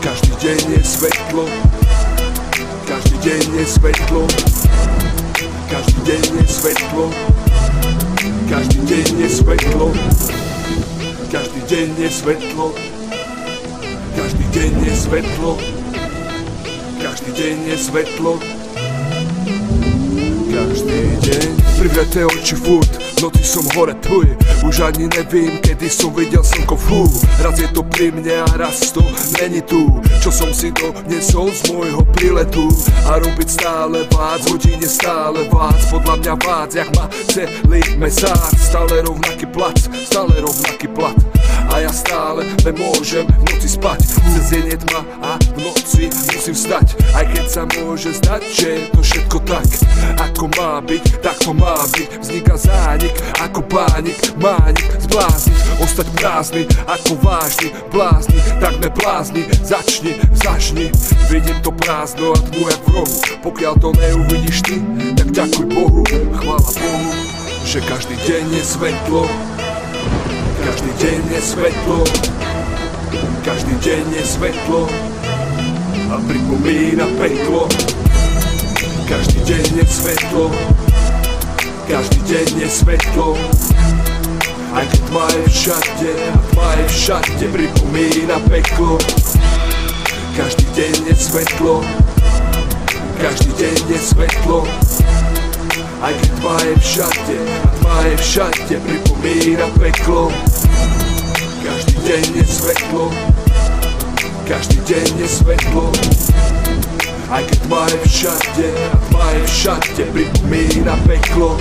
Každý deň je svetlo, každý deň je svetlo, každý deň je svetlo, každý deň je svetlo, každý deň je svetlo, každý deň je svetlo, každý deň je svetlo, každý deň. Privreté oči furt, noci som hore tuj, už ani nevím, kedy som videl slnko fú. Raz je to pri mne a raz to není tu, čo som si donesol z môjho príletu. A robiť stále vác, hodine stále vác, podľa mňa vác, jak má celý mesác. Stále rovnaký plat, stále rovnaký plat, a ja stále nemôžem v noci spať. Cez deň je tma a v noci musím vstať, aj keď sa môže zdať, že je to všetko tak, ako má byť, tak to má byť. Vzniká zánik, ako pánik, mánik zblázniť, ostať prázdny, ako vážny blázni, tak neblázni, začni. Vidím to prázdno a tmu jak v rohu, pokiaľ to neuvidíš ty, tak ďakuj Bohu. Chvála Bohu, že každý deň je svetlo, každý deň je svetlo, každý deň je svetlo a pripomína peklo. Každý deň je svetlo, každý deň je svetlo, aj keď tma je všade a tma je všade, pripomína peklo. Každý deň je svetlo, každý deň je svetlo, aj keď tma je všade a tma je všade, pripomína peklo. Každý deň je svetlo, každý deň je svetlo, aj keď tma je všade a tma je všade, pripomína peklo.